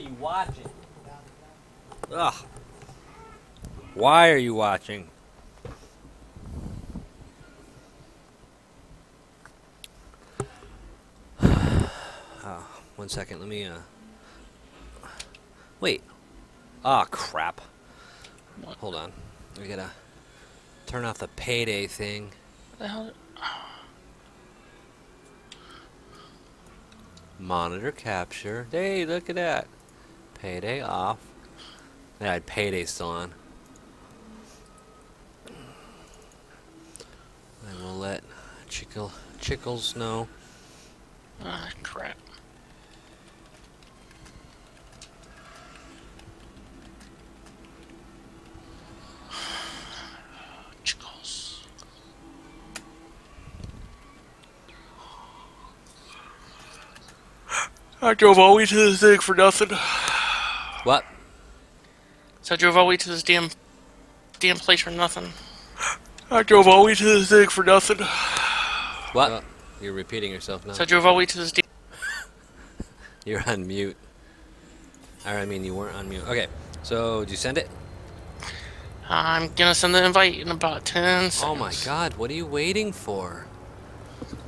you watching? Ugh. Why are you watching? One second, let me, wait. Ah, crap. What? Hold on. We gotta turn off the payday thing. What the hell? Monitor capture. Hey, look at that. Payday off. Yeah, I had payday still on. And we'll let Chickles know. Ah, crap. Chickles. I drove all the way to this thing for nothing. What? So I drove all the way to this damn place for nothing. I drove all the way to this thing for nothing. What? You're repeating yourself now. So I drove all the way to this damn... You're on mute. Or, I mean, you weren't on mute. Okay, so did you send it? I'm gonna send the invite in about 10 seconds. Oh my god, what are you waiting for?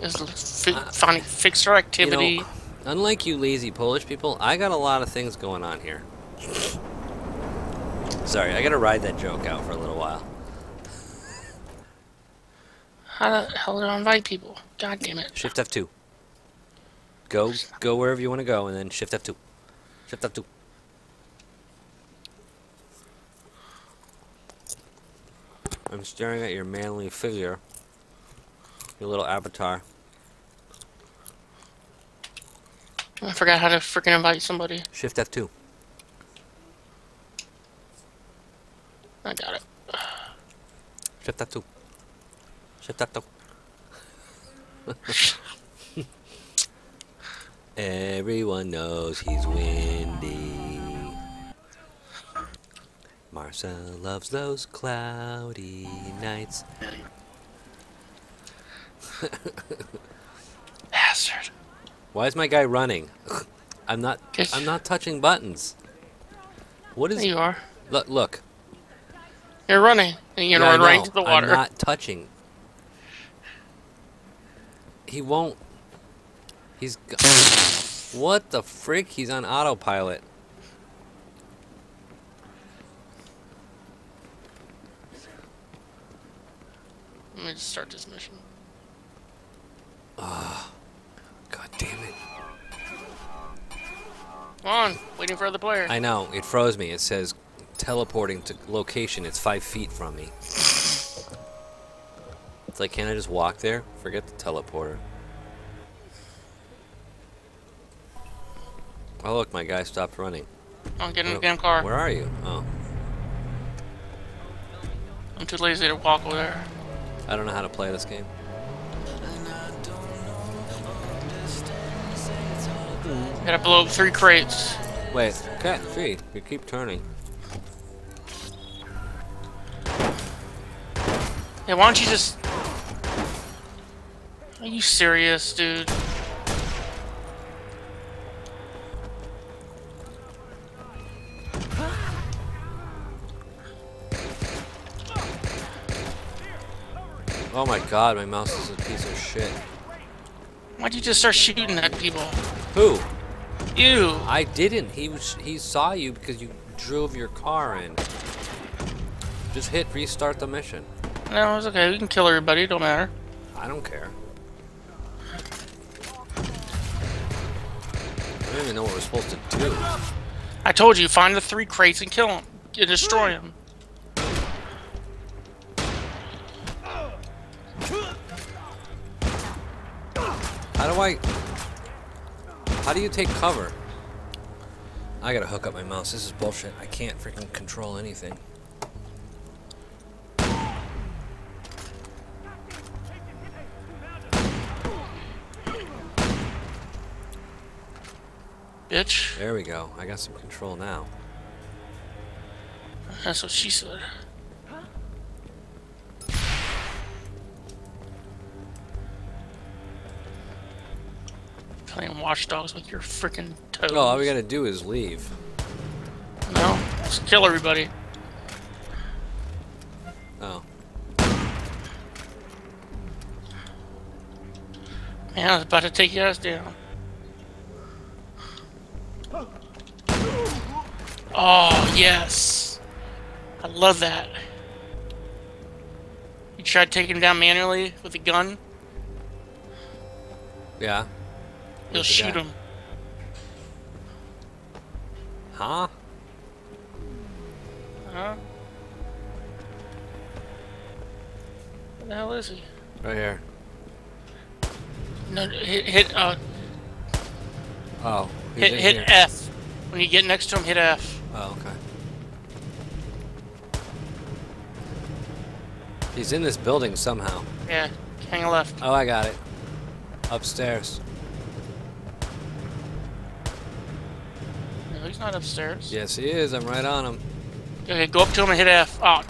It's finding fixer activity. You know, unlike you lazy Polish people, I got a lot of things going on here. Sorry, I gotta ride that joke out for a little while. How the hell do I invite people? God damn it. Shift F2. Go wherever you want to go, and then Shift F2. Shift F2. I'm staring at your manly figure. Your little avatar. I forgot how to freaking invite somebody. Shift F2. I got it. Shift F2. Shift F2. Everyone knows he's windy. Marcel loves those cloudy nights. Bastard. Why is my guy running? I'm not touching buttons. What is... There you are. Look. You're running. And you're gonna run right into the water. I'm not touching. He won't. He's... What the frick? He's on autopilot. Let me just start this mission. Ah, god damn it. Come on, waiting for other players. I know, it froze me. It says teleporting to location. It's 5 feet from me. It's like, can't I just walk there? Forget the teleporter. Oh look, my guy stopped running. I'm getting in the damn car. Where are you? Oh. I'm too lazy to walk over there. I don't know how to play this game. Gotta blow up 3 crates. Wait, cat, see, you keep turning. Hey, why don't you just... Are you serious, dude? Oh my god, my mouse is a piece of shit. Why'd you just start shooting at people? Who? You! I didn't. He saw you because you drove your car in. Just hit restart the mission. No, it's okay. We can kill everybody. It don't matter. I don't care. I don't even know what we're supposed to do. I told you, find the 3 crates and kill them. You destroy them. How do you take cover? I gotta hook up my mouse. This is bullshit. I can't freaking control anything. Bitch. There we go. I got some control now. That's what she said. playing Watch Dogs with your freaking toes. Oh, all we gotta do is leave. No, just kill everybody. Oh. Man, I was about to take you guys down. Oh, yes. I love that. You tried taking him down manually with a gun? Yeah. You'll Where's the shoot guy? him. Huh? Huh? Where the hell is he? Right here. No, hit Oh. He's in hit here. F. When you get next to him, hit F. Oh, okay. He's in this building somehow. Yeah, hang a left. Oh, I got it. Upstairs. No, he's not upstairs. Yes, he is. I'm right on him. Okay, go up to him and hit F. Oh,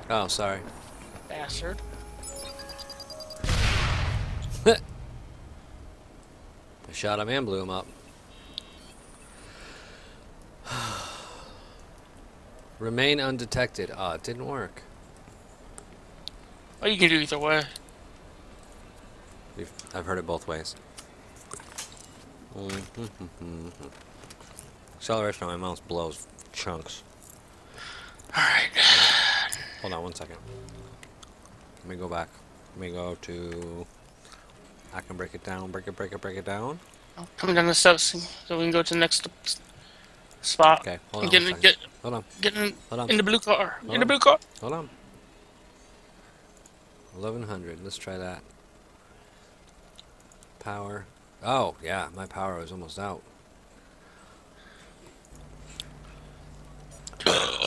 Oh, sorry. bastard. I shot him and blew him up. Remain undetected. Oh, it didn't work. Oh, you can do either way. I've heard it both ways. Acceleration on my mouse blows chunks. Alright. Hold on one second. Let me go back. Let me go to... I can break it down, break it down. Coming down the steps so we can go to the next spot. Okay, hold on Get one in, second. Hold on, get in, hold on. in the blue car. Hold In the on. blue car. Hold on. 1100, let's try that. Power. Oh, yeah, my power was almost out.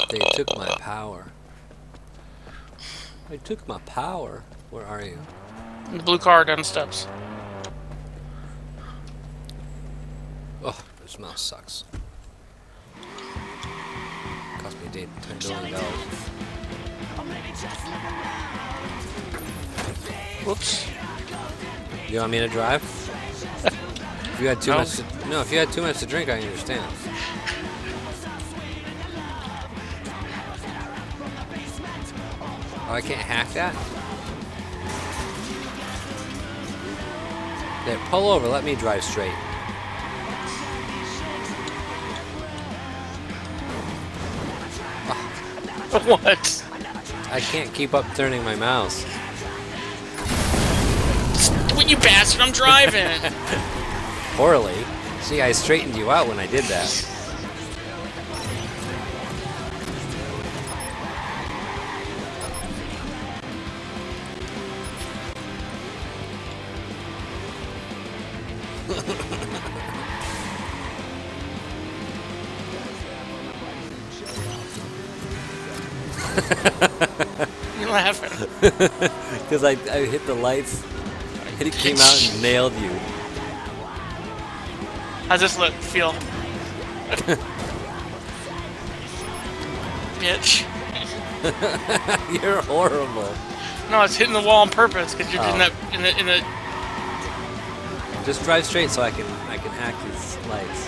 They took my power. They took my power. Where are you? In the blue car down the steps. Oh, this mouse sucks. Cost me $10 billion. Whoops. You want me to drive? If you had too No. much to, no, if you had too much to drink, I understand. Oh, I can't hack that? There, pull over, let me drive straight. What? I can't keep up turning my mouse. What, you bastard? I'm driving. Poorly. See, I straightened you out when I did that. You laughing? Because I hit the lights, and it came out and nailed you. How's this look? Feel? Bitch. You're horrible. No, it's hitting the wall on purpose because you're Oh. in that in the. Just drive straight so I can hack these lights.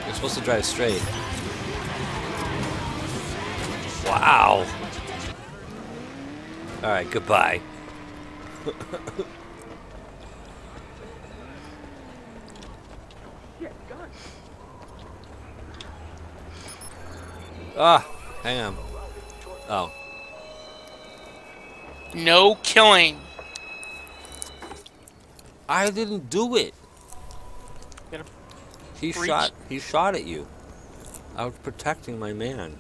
You're supposed to drive straight. Wow. All right, goodbye. Ah, hang on. Oh. No killing. I didn't do it. Gotta He breach. shot at you. I was protecting my man.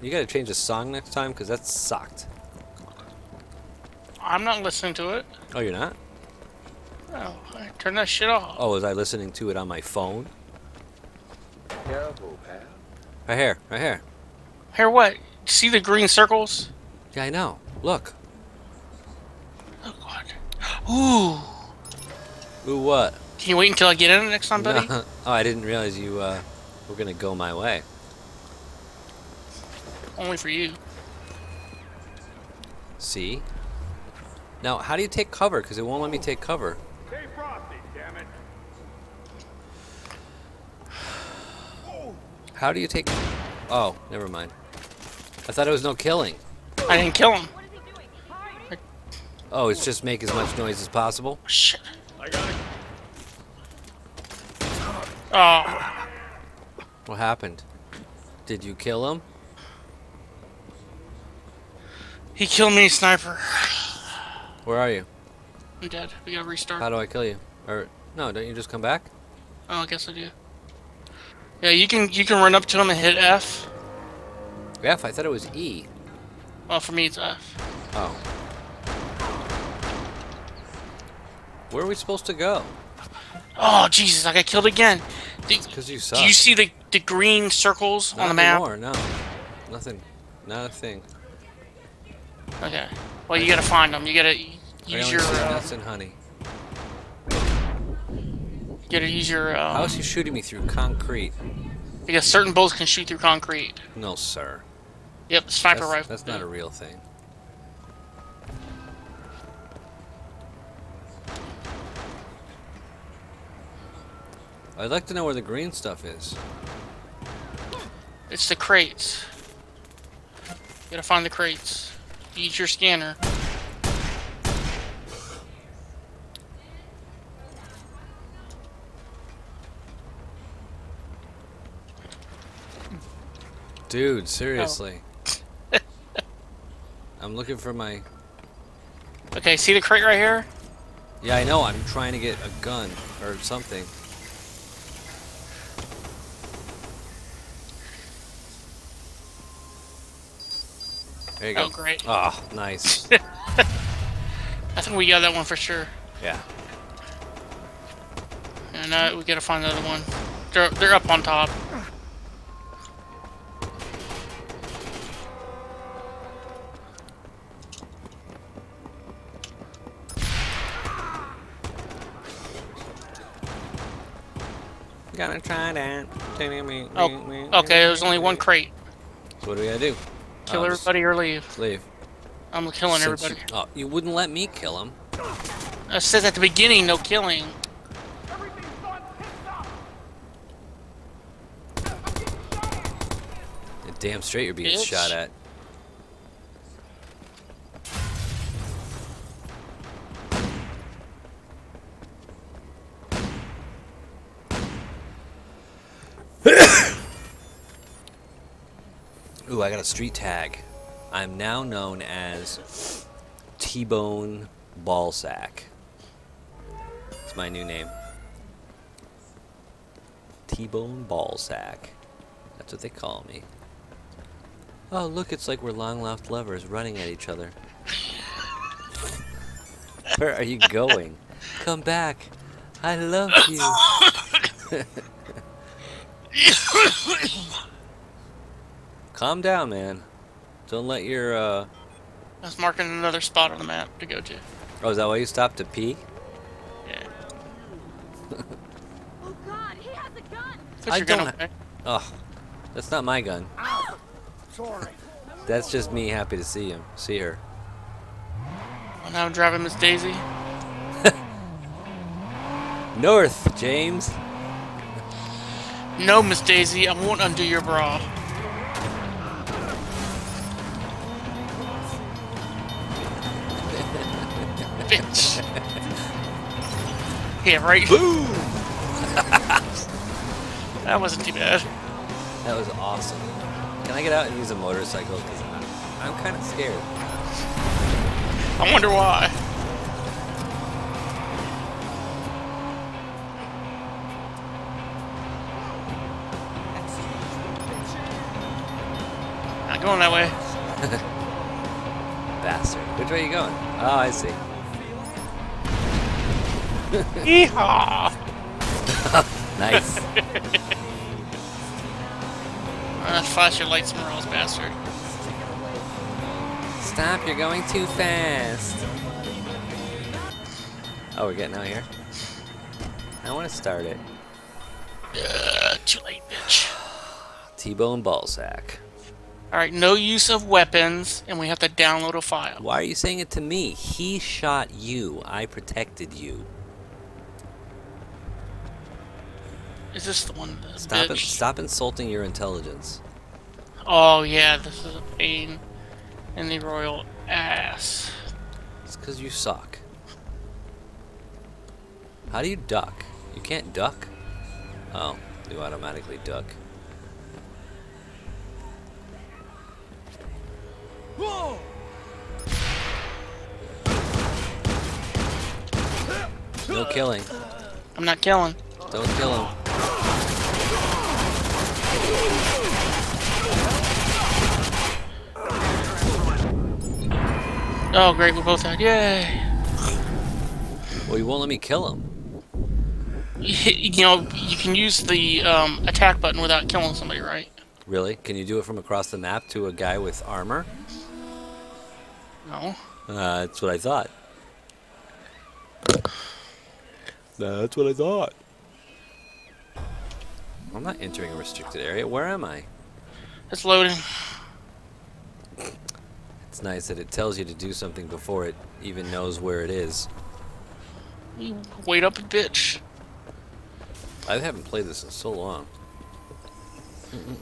You gotta change the song next time, because that sucked. I'm not listening to it. Oh, you're not? No, I turn that shit off. Oh, was I listening to it on my phone? Careful, pal. Right here, right here. Here, what? See the green circles? Yeah, I know. Look. Oh God. Ooh. Ooh, what? Can you wait until I get in next time, buddy? No. Oh, I didn't realize you were gonna go my way. Only for you. See? Now, how do you take cover? Because it won't let me take cover. Stay frosty, damn it. How do you take... Oh, never mind. I thought it was no killing. I didn't kill him. Oh, it's just make as much noise as possible? Shit. I got it. Oh. What happened? Did you kill him? He killed me, sniper. Where are you? I'm dead. We gotta restart. How do I kill you? Or, no, don't you just come back? Oh, I guess I do. Yeah, you can run up to him and hit F. F? I thought it was E. Well, for me it's F. Oh. Where are we supposed to go? Oh, Jesus, I got killed again. Because you suck. Do you see the green circles Not on the map? anymore, no. Nothing. Not a thing. Okay. Well, you gotta find them. You gotta I use only your. see nuts and honey. You gotta use your. How is he shooting me through concrete? Because certain bullets can shoot through concrete. No, sir. Yep, the sniper rifle. That's not a real thing. I'd like to know where the green stuff is. It's the crates. You gotta find the crates. Use your scanner. Dude, seriously. I'm looking for my... Okay, see the crate right here? Yeah, I know. I'm trying to get a gun or something. There you go. Oh, great. Oh, nice. I think we got that one for sure. Yeah. And we gotta find the other one. They're up on top. Gonna try that. Oh, okay, there's only one crate. So what do we gotta do? Kill Just everybody or leave. leave. I'm killing Since everybody. You, oh, you wouldn't let me kill him. It says at the beginning, no killing. Everything's gone tits up. You're damn straight you're being Bitch. shot at. Ooh, I got a street tag. I'm now known as T-Bone Ballsack. It's my new name. T-Bone Ballsack. That's what they call me. Oh, look, it's like we're long-lost lovers running at each other. Where are you going? Come back. I love you. Calm down, man. Don't let your, I was marking another spot on the map to go to. Oh, is that why you stopped to pee? Yeah. Oh God, he has a gun! Put I your gun don't away. Oh, that's not my gun. Sorry. That's just me happy to see him. See her. Well, now I'm driving Miss Daisy. North, James. No, Miss Daisy, I won't undo your bra. Bitch. Yeah, right. Boom! That wasn't too bad. That was awesome. Can I get out and use a motorcycle? Because I'm kind of scared. I wonder why. Not going that way. Bastard. Which way are you going? Oh, I see. Yeehaw! Nice. Flash your lights somewhere else, bastard. Stop, you're going too fast. Oh, we're getting out here? I want to start it. Too late, bitch. T-bone ballsack. Alright, no use of weapons, and we have to download a file. Why are you saying it to me? He shot you. I protected you. Is this the one? Stop insulting your intelligence. Oh yeah, this is a pain in the royal ass. It's because you suck. How do you duck? You can't duck? Oh, you automatically duck. Whoa! No killing. I'm not killing. Don't kill him. Oh great, we both died. Yay! Well, you won't let me kill him. You know, you can use the attack button without killing somebody, right? Really? Can you do it from across the map to a guy with armor? No. That's what I thought. That's what I thought. I'm not entering a restricted area. Where am I? It's loading. It's nice that it tells you to do something before it even knows where it is. You wait up a bitch. I haven't played this in so long.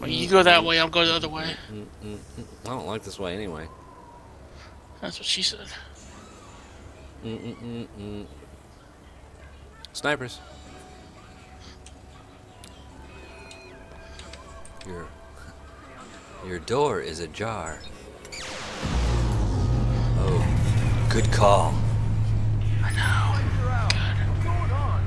Well, you go that way, I'll go the other way. I don't like this way anyway. That's what she said. Snipers. Your door is ajar. Oh, good call. I know. What's going on?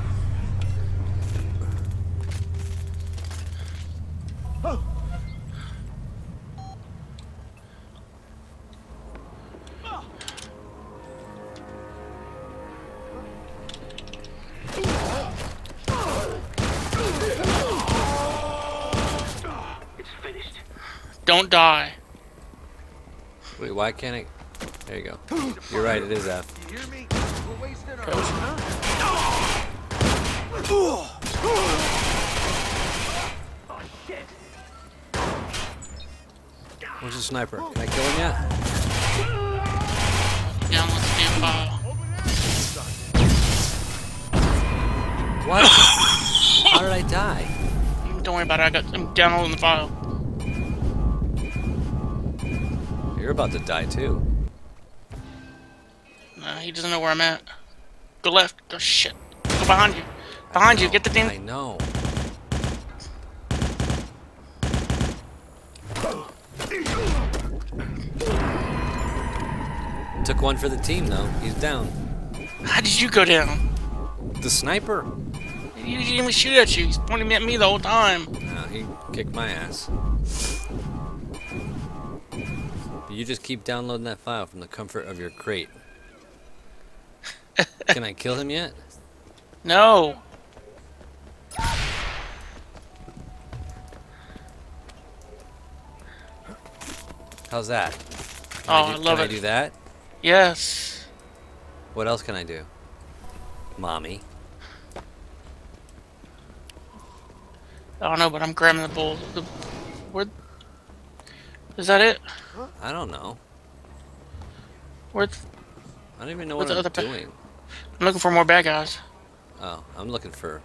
Don't die. Wait, why can't I? There you go. You're right, it is F. You hear me? We're wasting our Coach. time. Oh shit! Where's the sniper? Can I kill him yet? Download the damn file. What? How did I die? Don't worry about it. I'm downloading the file. You're about to die too. Nah, he doesn't know where I'm at. Go left. Go shit. Go behind you. Behind you. Get the I damn. know. Took one for the team though. He's down. How did you go down? The sniper. He didn't even shoot at you. He's pointing at me the whole time. No, he kicked my ass. You just keep downloading that file from the comfort of your crate. Can I kill him yet? No. How's that? Oh, I love Can it. I do that? Yes. What else can I do? Mommy. I don't know, but I'm grabbing the bull. Where? Is that it? I don't know. Where? I don't even know What's what the I'm other doing. I'm looking for more bad guys. Oh, I'm looking for.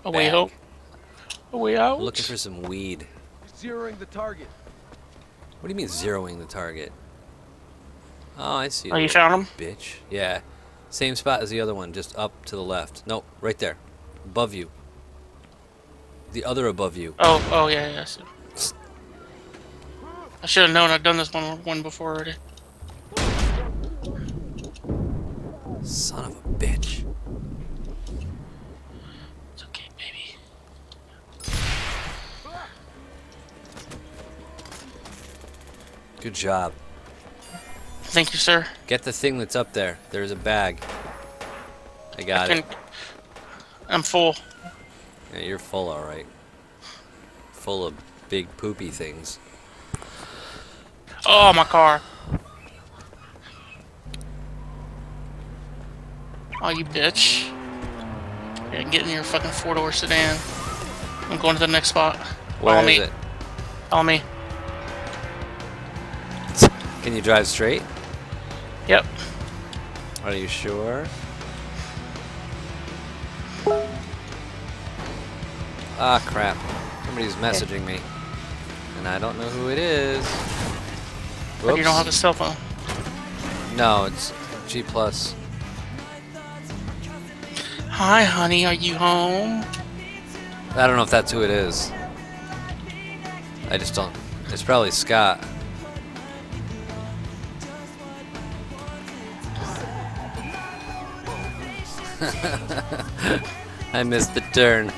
A way Bag. out. A way out. I'm looking for some weed. Zeroing the target. What do you mean zeroing the target? Oh, I see. Oh, you little found him? Bitch. Yeah. Same spot as the other one, just up to the left. Nope, right there. Above you. The other above you. Oh, yeah, yeah. I should have known. I've done this one before already. Son of a bitch. It's okay, baby. Good job. Thank you, sir. Get the thing that's up there. There's a bag. I got it. I'm full. Yeah, you're full, alright. Full of big poopy things. Oh, my car. Oh, you bitch. Yeah, get in your fucking four-door sedan. I'm going to the next spot. Where Follow is me. it? Follow me. Can you drive straight? Yep. Are you sure? Ah, crap. Somebody's messaging me. And I don't know who it is. But you don't have a Whoops. cell phone. No, it's G+. Hi, honey. Are you home? I don't know if that's who it is. I just don't. It's probably Scott. I missed the turn.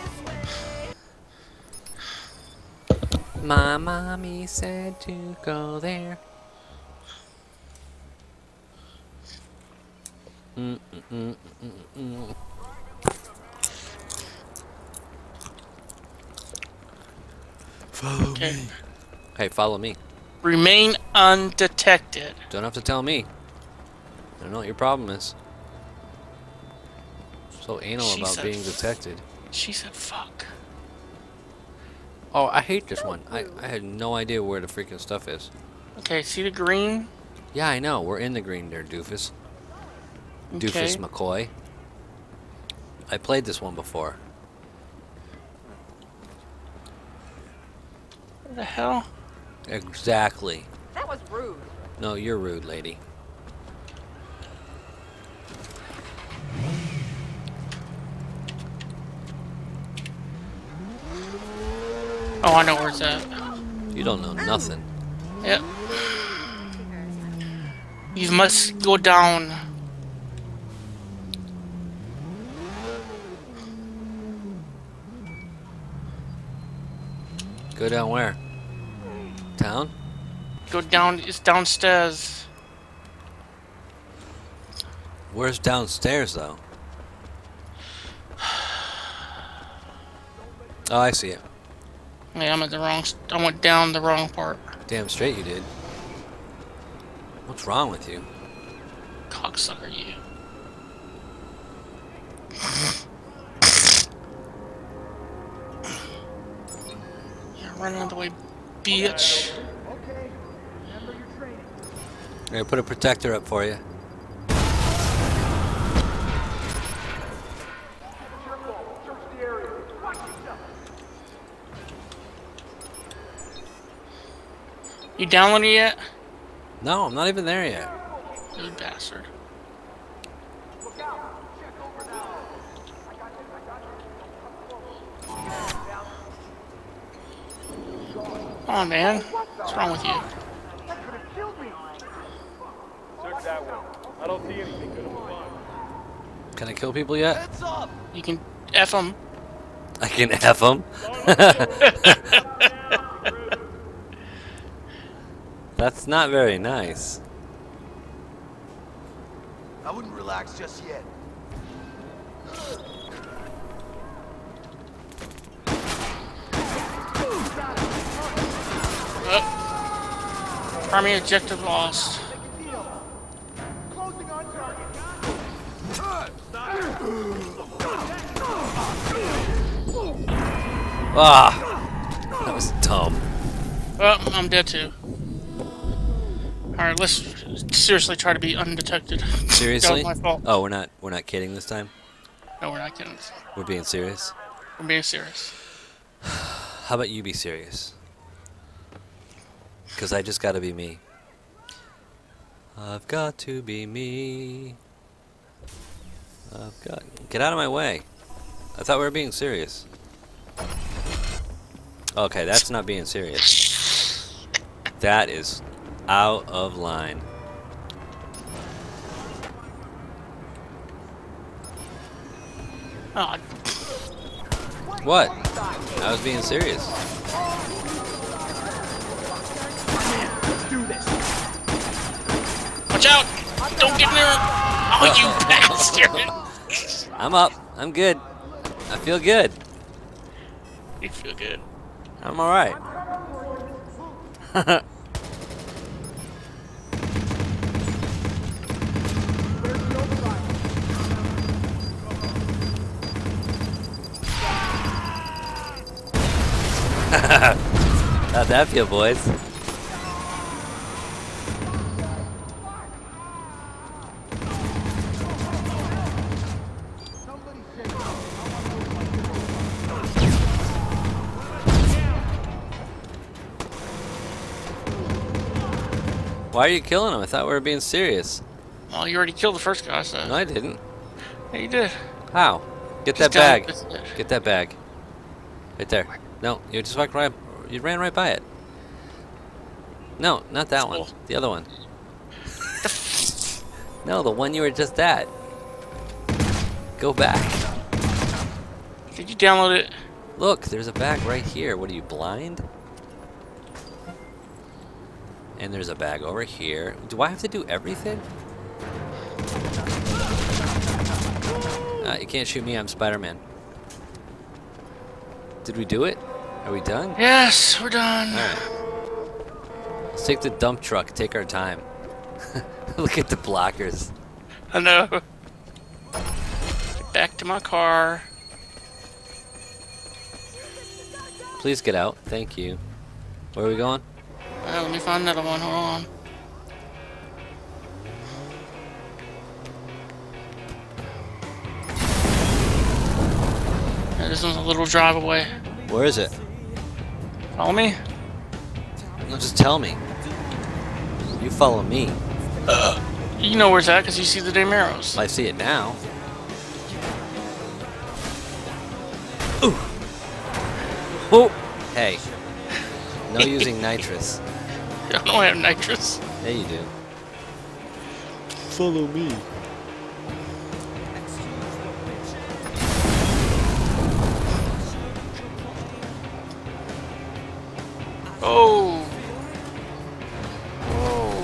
My mommy said to go there. Follow Okay. me. Hey, follow me. Remain undetected. Don't have to tell me. I don't know what your problem is. So anal She about said being detected. She said fuck. Oh, I hate this one. I had no idea where the freaking stuff is. Okay, see the green? Yeah, I know. We're in the green there, doofus. Doofus Okay. McCoy. I played this one before. What the hell? Exactly. That was rude. No, you're rude, lady. Oh, I know where it's at. You don't know nothing. Yep. You must go down. Go down where? Town? Go down. It's downstairs. Where's downstairs, though? Oh, I see it. Yeah, I'm at the wrong. I went down the wrong part. Damn straight you did. What's wrong with you? Cocksucker, you. You're running out of the way, bitch. Okay. Remember your training. I'm gonna put a protector up for you. Search the area. Watch yourself. You downloaded it yet? No, I'm not even there yet. You bastard. Look out. Check over now. I got this. Come on, man. What's wrong with you? That could have killed me. Search that way. I don't see anything. Gonna move on. Can I kill people yet? Heads up. You can F them. I can F them. That's not very nice. I wouldn't relax just yet. Primary objective lost. Closing on target. Ah, that was dumb. Well, I'm dead too. Alright, let's seriously try to be undetected. Seriously? That was my fault. Oh, we're not kidding this time. No, we're not kidding. We're being serious. We're being serious. How about you be serious? Because I just got to be me. I've got to be me. Get out of my way. I thought we were being serious. Okay, that's not being serious. That is out of line. Oh, What? I was being serious. watch out! Don't get near him! Oh, you bastard! I'm up. I'm good. I feel good. You feel good. I'm alright. How'd that feel, boys? Why are you killing him? I thought we were being serious. Well, you already killed the first guy, so. No, I didn't. Yeah, you did. How? Get that Just down bag. this- Get that bag. Right there. No, you just walked right. You ran right by it. No, not that one. Oh. The other one. No, the one you were just at. Go back. Did you download it? Look, there's a bag right here. What are you, blind? And there's a bag over here. Do I have to do everything? You can't shoot me, I'm Spider-Man. Did we do it? Are we done? Yes, we're done. Alright. Let's take the dump truck, take our time. Look at the blockers. I know. Get back to my car. Please get out, thank you. Where are we going? Let me find another one. Hold on. Yeah, this one's a little drive away. Where is it? Follow me. No, just tell me. You follow me. You know where it's at because you see the damn arrows. I see it now. Ooh. Oh. Hey. No using nitrous. I don't have nitrous. Yeah, you do. Follow me. Oh. Oh.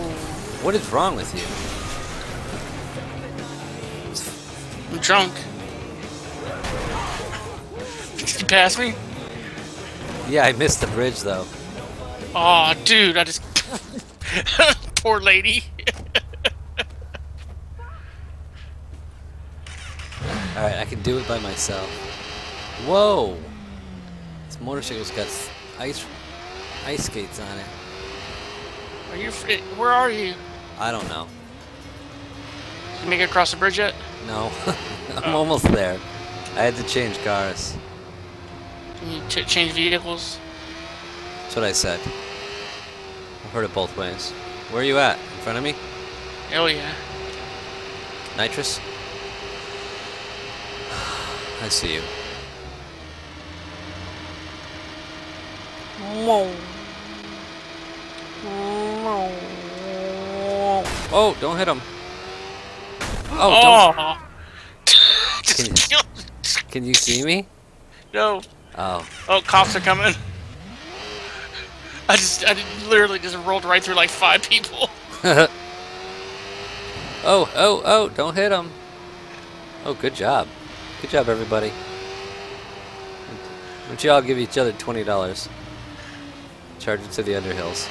What is wrong with you? I'm drunk. Did you pass me? Yeah, I missed the bridge though. Oh, dude, I just... Poor lady. Alright, I can do it by myself. Whoa! This motorcycle's got ice skates on it. Are you... Where are you? I don't know. Did you make it across the bridge yet? No. I'm almost there. I had to change cars. Can you change vehicles? That's what I said. I've heard it both ways. Where are you at? In front of me? Oh, yeah. Nitrous? I see you. Oh, don't hit him. Oh, don't. Just Can- kill- Can you see me? No. Oh. Oh, cops are coming. I literally just rolled right through like 5 people. Oh, don't hit him. Oh, good job. Good job, everybody. Why don't you all give each other $20? Charge it to the Underhills.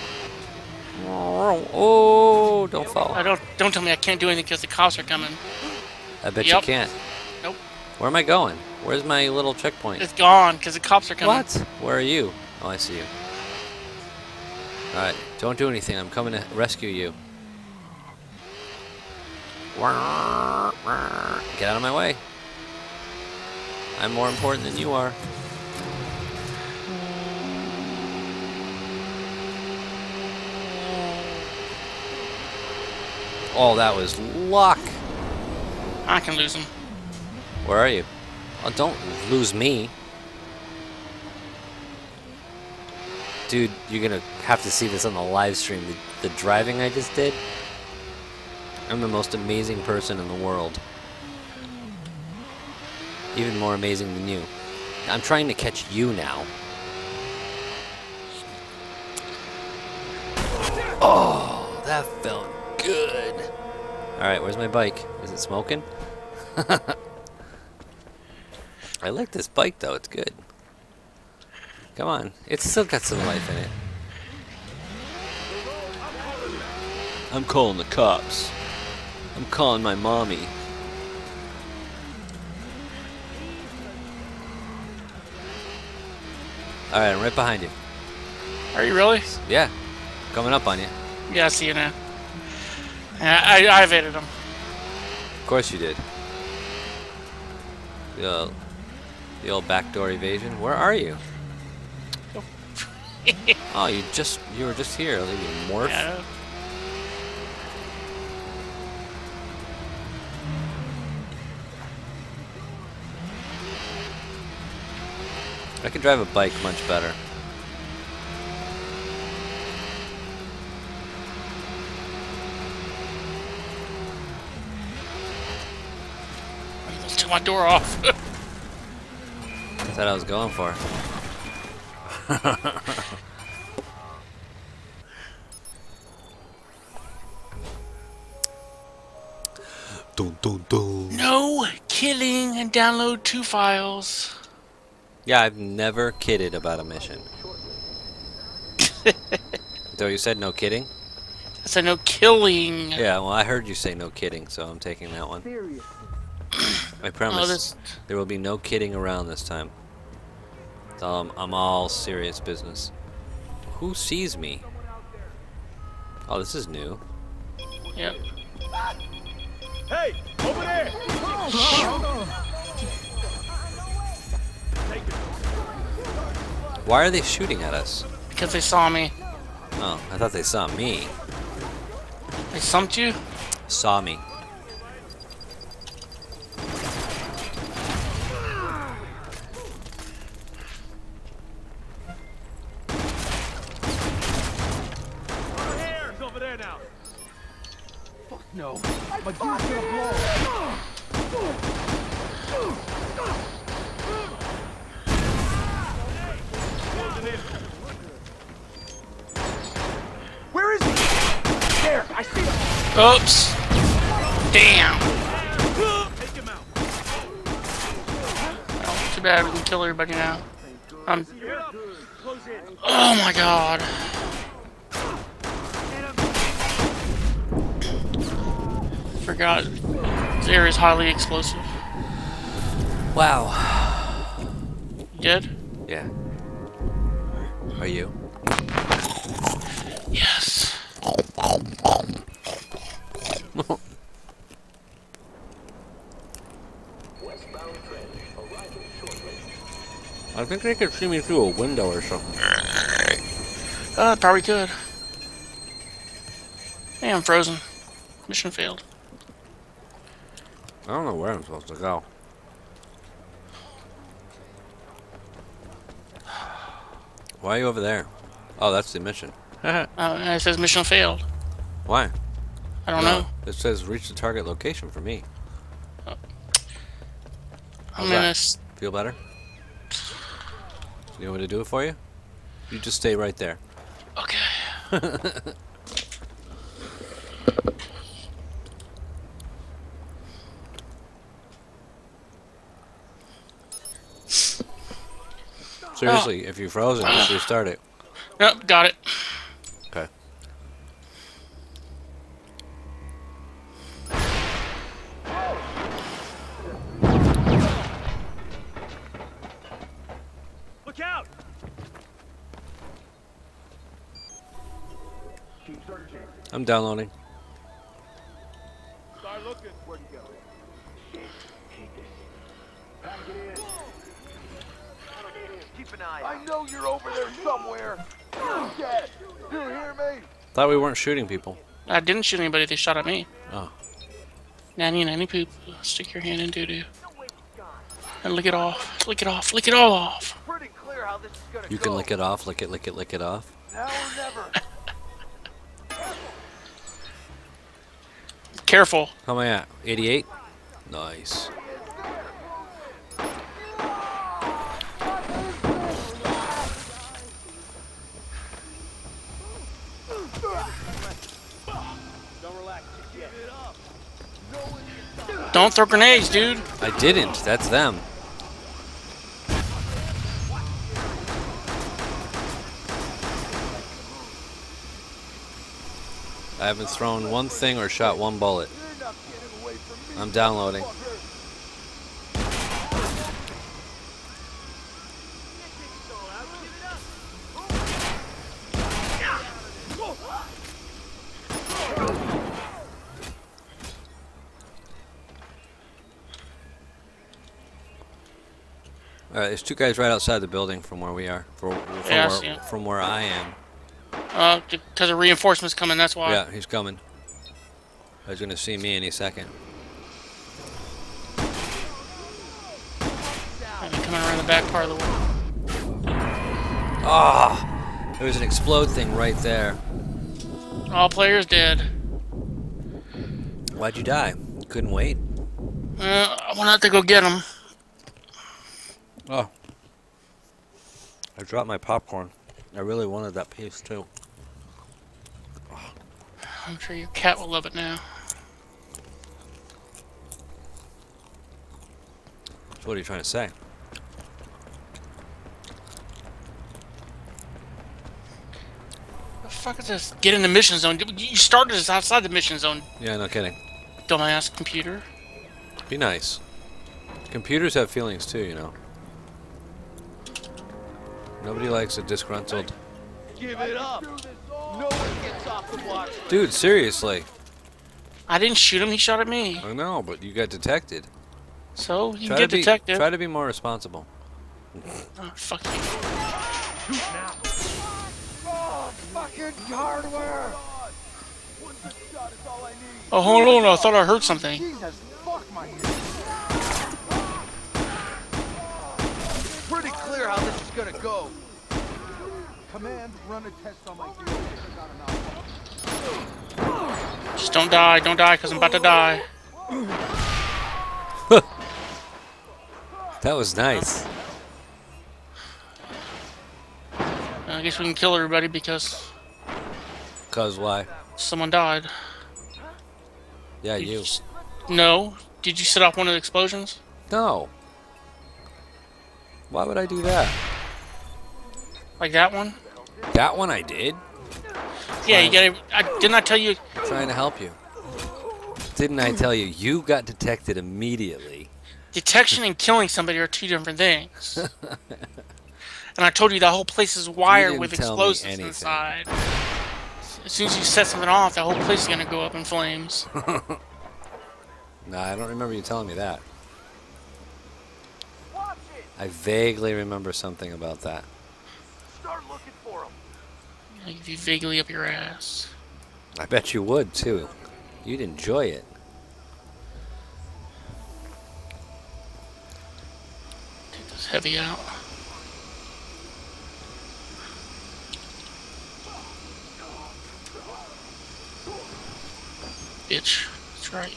Oh, don't fall. Don't tell me I can't do anything because the cops are coming. I bet Yep. you can't. Nope. Where am I going? Where's my little checkpoint? It's gone because the cops are coming. What? Where are you? Oh, I see you. Alright, don't do anything. I'm coming to rescue you. Get out of my way. I'm more important than you are. Oh, that was luck. I can lose them. Where are you? Oh, don't lose me. Dude, you're gonna have to see this on the live stream. The driving I just did. I'm the most amazing person in the world. Even more amazing than you. I'm trying to catch you now. Oh, that felt good. Alright, where's my bike? Is it smoking? I like this bike though, it's good. Come on, it's still got some life in it. I'm calling the cops. I'm calling my mommy. Alright, I'm right behind you. Are you really? Yeah. Coming up on you. Yeah, I see you now. Yeah, I evaded him. Of course you did. The old backdoor evasion. Where are you? Oh, you were just here. You morph. Yeah. I could drive a bike much better. I almost took my door off. That's what I was going for. Dun, dun, dun. No killing and download 2 files. Yeah, I've never kidded about a mission. Though you said no kidding? I said no killing. Yeah, well, I heard you say no kidding, so I'm taking that one. I promise Oh, this. there will be no kidding around this time. I'm all serious business. Who sees me? Oh, this is new. Yep. Hey, over there! Why are they shooting at us? Because they saw me. Oh, I thought they saw me. They sumped you? Saw me. Over here! It's over there now. No. My gear's gonna blow. Where is he? There, I see him. Oops. Damn. Take him out. Well, too bad we can kill everybody now. Get up. Close in. Oh my god. Forgot. This area is highly explosive. Wow. You did? Yeah. Are you? Yes. I think they could see me through a window or something. Probably could. Hey, I'm frozen. Mission failed. I don't know where I'm supposed to go. Why are you over there? Oh, that's the mission. It says mission failed. Why? I don't know. It says reach the target location for me. I'm How's gonna. that? Feel better? You want me to do it for you? You just stay right there. Okay. Seriously, if you're frozen, just restart it. Yep, got it. Okay. Look out! Keep searching. I'm downloading. Start looking. Where'd he go? Shit. Take this. Pack it in. Keep an eye out. I know you're over there somewhere. You're dead. You hear me? Thought we weren't shooting people. I didn't shoot anybody. They shot at me. Oh. Nanny poop. Stick your hand in doo doo. And lick it off. Lick it off. Lick it all off. Pretty clear how this is gonna You go. can lick it off, lick it off. Now or never. Careful. How am I at? 88? Nice. Don't relax just yet. Don't throw grenades, dude. I didn't. That's them. I haven't thrown one thing or shot one bullet. You're not getting away from me. I'm downloading. All right, there's two guys right outside the building from where we are. Yeah, I see 'em. From where I am. Because of reinforcements coming, that's why. Yeah, he's coming. He's gonna see me any second. And they're coming around the back part of the wall. Ah, there was an explode thing right there. All players dead. Why'd you die? You couldn't wait. I went out to go get them. Oh. I dropped my popcorn. I really wanted that piece too. I'm sure your cat will love it now. So what are you trying to say? The fuck is this? Get in the mission zone. You started us outside the mission zone, Yeah, no kidding. dumbass computer. Be nice. Computers have feelings too, you know. Nobody likes a disgruntled... Give it up. No one gets off the block. Dude, seriously. I didn't shoot him, he shot at me. I know, but you got detected. So, you can get detected. Try to be more responsible. Oh, fuck you. Oh, fucking hardware. One good shot is all I need. Oh, hold on, I thought I heard something. Jesus, fuck my ears. Pretty clear how this is gonna go. Command, run a test on my gear. Just don't die, because I'm about to die. That was nice. I guess we can kill everybody because Cause why? someone died. Yeah, you. No. Did you set off one of the explosions? No. Why would I do that? Like that one? That one I did. Yeah, you gotta... didn't I tell you... Trying to help you. Didn't I tell you? You got detected immediately. Detection and killing somebody are two different things. And I told you the whole place is wired with tell me explosives anything. inside. As soon as you set something off, the whole place is gonna go up in flames. No, I don't remember you telling me that. Watch it. I vaguely remember something about that. Start looking for him. Like, you vaguely up your ass. I bet you would, too. You'd enjoy it. Take this heavy out. Bitch. That's right.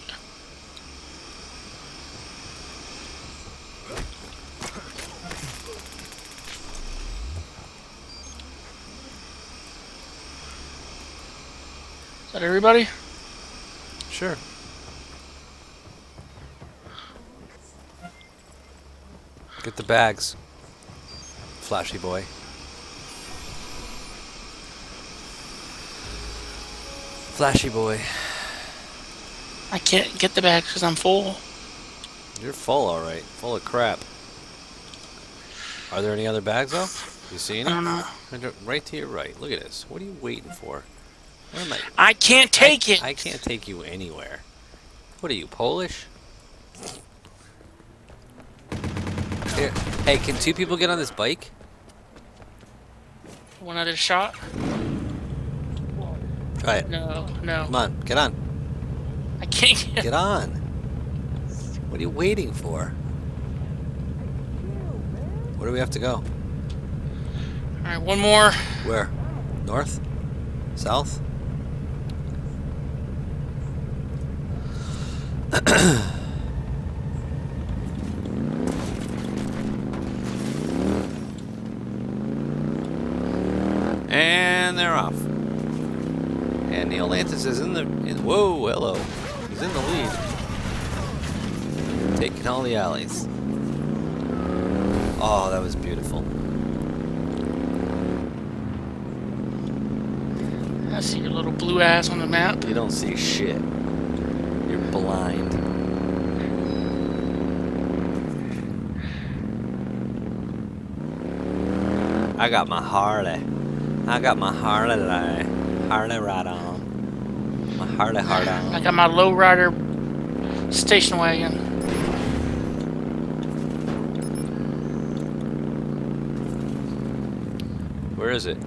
Is that everybody? Sure. Get the bags, flashy boy. Flashy boy. I can't get the bag because I'm full. You're full, all right. Full of crap. Are there any other bags, though? You see any? I don't know. Right to your right. Look at this. What are you waiting for? Where am I? I can't take it! I can't take you anywhere. What are you, Polish? Here. Hey, can two people get on this bike? One other shot? Try it. No, no. Come on, get on. I can't get Get on. What are you waiting for? Where do we have to go? Alright, one more. Where? North? South? And they're off. And Neil Lantis is in the... whoa, hello. He's in the lead. Taking all the alleys. Oh, that was beautiful. I see your little blue ass on the map. You don't see shit. You're blind. I got my Harley. I got my Harley right on. My Harley hard on. I got my lowrider station wagon. Where is it?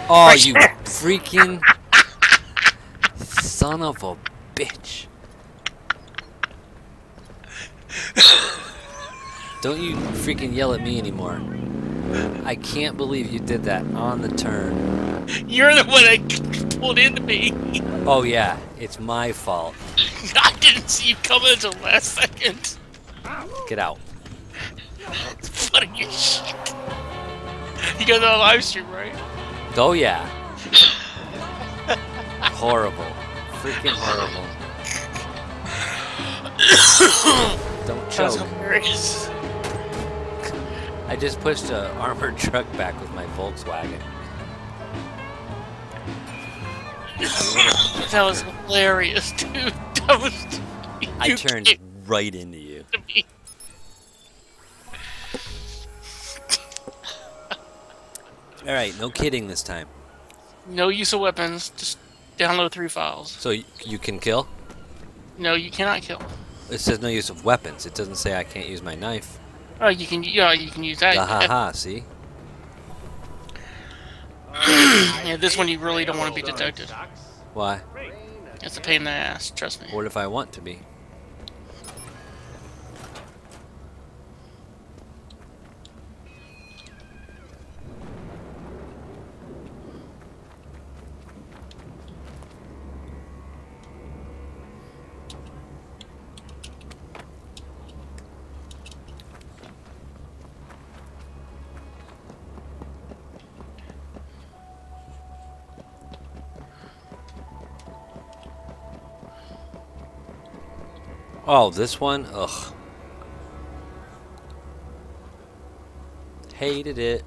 Oh, Right you here. freaking son of a bitch. Don't you freaking yell at me anymore. I can't believe you did that on the turn. You're the one that pulled into me. Oh yeah, it's my fault. I didn't see you coming until last second. Get out. Funny your shit. You got that live stream, right? Oh yeah. Horrible. Freaking horrible. Don't That was choke. hilarious. I just pushed a armored truck back with my Volkswagen. That was hilarious, dude. That was. I you turned came right into you. to me. Alright, no kidding this time. No use of weapons. Just download 3 files. So you can kill? No, you cannot kill. It says no use of weapons. It doesn't say I can't use my knife. Oh, you can. Yeah, you can use that. Ha ha, see? Yeah, this one you really don't want to be detected. Why? It's a pain in the ass. Trust me. What if I want to be? Oh, this one? Ugh. Hated it.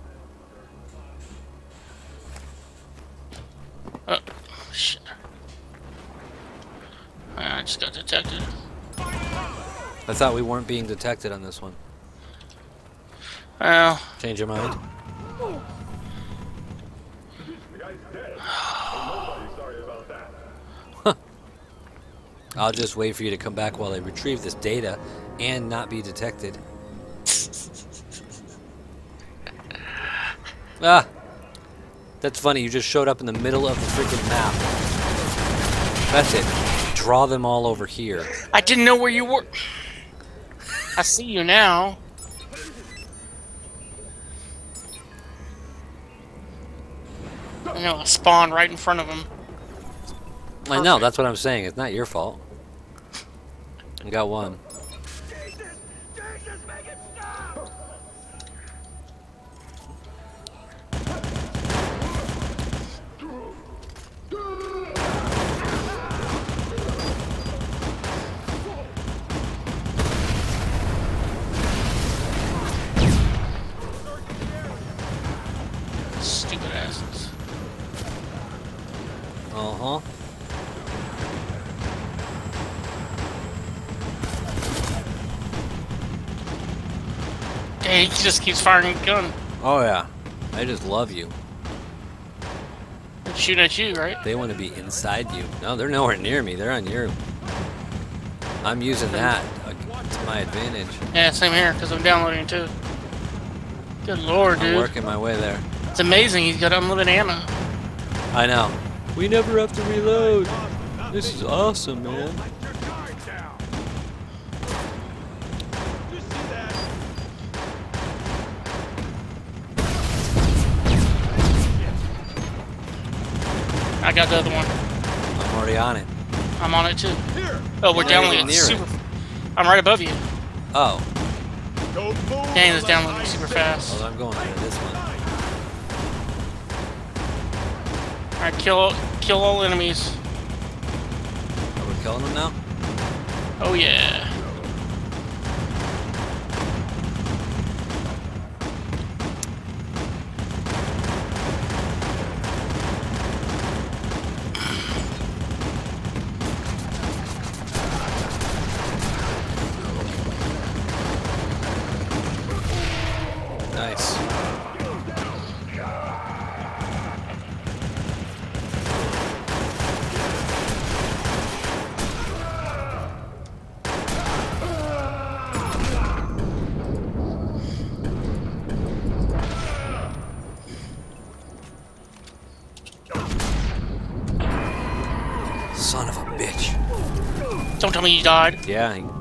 Oh, shit. I just got detected. I thought we weren't being detected on this one. Well, Change your mind? The guy's dead. Nobody's sorry about that. I'll just wait for you to come back while I retrieve this data and not be detected. Ah! That's funny, you just showed up in the middle of the freaking map. That's it. Draw them all over here. I didn't know where you were. I see you now. I know, I spawned right in front of him. I know, that's what I'm saying. It's not your fault. I got one. Stupid asses. Uh-huh. Hey, he just keeps firing a gun. Oh yeah. I just love you. They're shooting at you, right? They want to be inside you. No, they're nowhere near me. They're on you. I'm using that to my advantage. Yeah, same here, because I'm downloading too. Good lord, I'm dude. working my way there. It's amazing, he's got unlimited ammo. I know. We never have to reload. This is awesome, man. I got the other one. I'm already on it. I'm on it too. Oh, we're Not even downloading near it. super. I'm right above you. Oh. Dang, it's downloading super fast. Well, I'm going to this one. Alright, kill all enemies. Are we killing them now? Oh yeah. Nice. bitch. Don't tell me he died. Yeah, he